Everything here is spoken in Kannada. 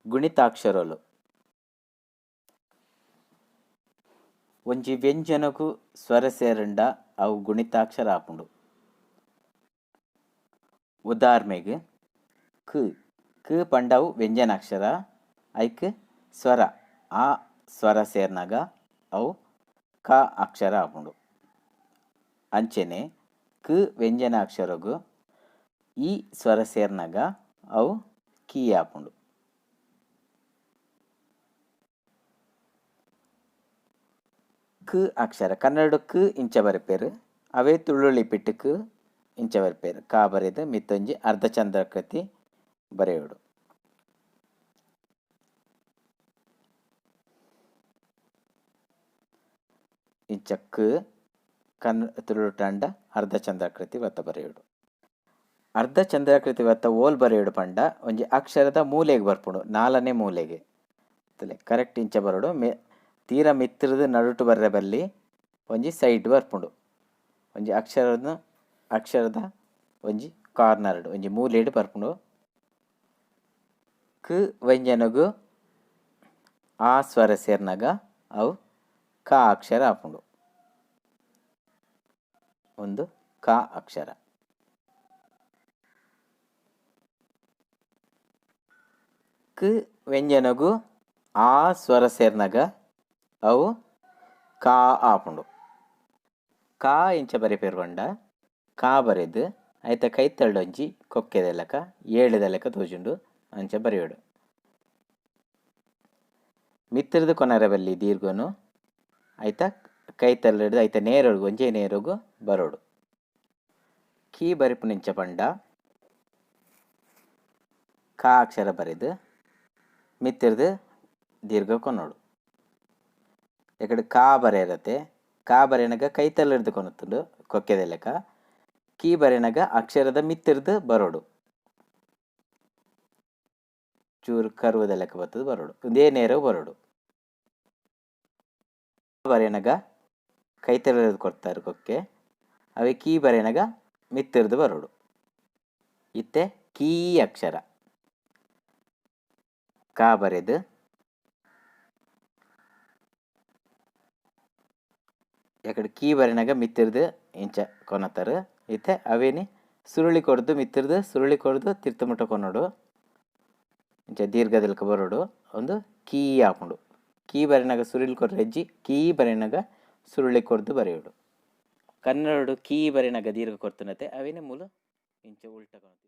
ಗುಣಿತಾಕ್ಷರಲು ಒಂಜಿ ವ್ಯಂಜನకు ಸ್ವರ ಸೇರಂಡ ಅವು ಗುಣಿತಾಕ್ಷರ ಆಪುಂಡು. ಉದಾಹರಣೆಗೆ ಕ್ ಕ್ ಪಂಡವು ವ್ಯಂಜನಾಕ್ಷರ, ಐಕ್ ಸ್ವರ, ಆ ಸ್ವರ ಸೇರ್ನಾಗ ಅವು ಕ ಅಕ್ಷರ ಆಪುಂಡು. ಅಂಚೆನೆ ಕ್ ವ್ಯಂಜನಾಕ್ಷರಗು ಈ ಸ್ವರ ಸೇರ್ನಾಗ ಅವು ಕೀ ಆಪುಂಡು. ಕ್ ಅಕ್ಷರ ಕನ್ನಡ ಕ್ ಇಂಚ ಬರೆಪೇರು, ಅವೇ ತುಳು ಲಿಪಿಟ್ ಕ್ ಇಂಚ ಬರೆಪೇರು. ಕಾ ಬರೆದು ಮಿತ್ತೊಂಜಿ ಅರ್ಧಚಂದ್ರಾಕೃತಿ ಬರೆಯೋಡು. ಇಂಚ ಕ್ ತುಳು ಟಂಡ ಅರ್ಧಚಂದ್ರಾಕೃತಿ ವತ್ತ ಬರೆಯೋಡು. ಅರ್ಧಚಂದ್ರಾಕೃತಿ ವತ್ತ ಓಲ್ ಬರೆಯೋಡು ಪಂಡ ಒಂಜಿ ಅಕ್ಷರದ ಮೂಲೆಗೆ ಬರ್ಪುಂಡು, 4ನೇ ಮೂಲೆಗೆ ಕರೆಕ್ಟ್ ಇಂಚ ಬರೋಡು. ತೀರ ಮಿತ್ರದು ನಡುಟು ಬರ್ರೆ ಬಲ್ಲಿ ಒಂಜಿ ಸೈಡ್ ಬರ್ಪುಂಡು. ಒಂಜಿ ಅಕ್ಷರದ ಒಂಜಿ ಕಾರ್ನರ್ಡ್ ಒಂಜಿ ಮೂಲೆಡ್ ಬರ್ಪುಂಡು. ಕ್ ವ್ಯಂಜನಗು ಆ ಸ್ವರ ಸೇರ್ನಾಗ ಅವು ಕ ಅಕ್ಷರ ಆಪುಂಡು. ಒಂದು ಕ ಅಕ್ಷರ. ಕ್ ವ್ಯಂಜನಗು ಆ ಸ್ವರ ಸೇರ್ನಾಗ ಅವು ಕಾ ಆಪುಂಡು. ಕಾ ಇಂಚ ಬರೆಪೇರು ಪಂಡ ಕಾ ಬರೆದು ಐತ ಕೈತಲ್ಡೊಂಜಿ ಕೊಕ್ಕೆದೆಲಕ 7 ತೋಜುಂಡು ಅಂಚ ಬರೆಯೋಡು. ಮಿತ್ರದು ಕೊನರ ಬಲ್ಲಿ ದೀರ್ಘನು ಐತ ಕೈತಲ್ಲು ಐತ ನೇರೊಳಗು ಒಂಜೇ ನೇರಗು ಬರೋಡು. ಕೀ ಬರೆಪುನಿಂಚ ಪಂಡ ಕಾ ಅಕ್ಷರ ಬರೆದು ಮಿತ್ರದು ದೀರ್ಘ ಕೊನೋಡು. ಎಕಡೆ ಕಾ ಬರೆಯರತೆ ಕಾ ಬರೆಯನಾಗ ಕೈತಲ್ಲು ಕೊನತ್ತುಂಡು ಕೊಕ್ಕೆದೆಲಕ. ಕೀ ಬರೆಯನಾಗ ಅಕ್ಷರದ ಮಿತ್ರದು ಬರೋಡು, ಚೂರು ಕರುವುದೆಲಕ ಬರ್ತದೆ ಬರೋಡು, ಒಂದೇ ನೇರವು ಬರೋಡು. ಬರೆಯನಾಗ ಕೈತಲ್ಲು ಕೊಡ್ತಾರೆ ಕೊಕ್ಕೆ, ಅವೇ ಕೀ ಬರೆಯನಾಗ ಮಿತ್ರದು ಬರೋಡು. ಇತ್ತೆ ಕೀ ಅಕ್ಷರ. ಕಾ ಬರೆದು ಎಕಡೆ ಕೀ ಬರೆನಾಗ ಮಿತ್ರದು ಇಂಚ ಕೊನತ್ತಾರೆ. ಇತ್ತೆ ಅವೇನಿ ಸುರುಳಿ ಕೊಡ್ದು ಮಿತ್ರದು ಸುರುಳಿ ಕೊಡ್ದು ತಿರ್ತಮುಟ ಕೊನೋಡು ಇಂಚ ದೀರ್ಘದಲ್ಕ ಬರೋಡು. ಒಂದು ಕೀ ಆಪುಂಡು. ಕೀ ಬರೆನಾಗ ಸುರುಳಿ ಕೊಡ್ದು ಹೆಜ್ಜಿ, ಕೀ ಬರೆನಾಗ ಸುರುಳಿ ಕೊಡ್ದು ಬರೆಯೋಡು. ಕನ್ನಡ ಕೀ ಬರೆನಾಗ ದೀರ್ಘ ಕೊಡ್ತನತೆ ಅವೇನೇ ಮೂಲ ಇಂಚ ಉಲ್ಟ ಕೊನತಿ.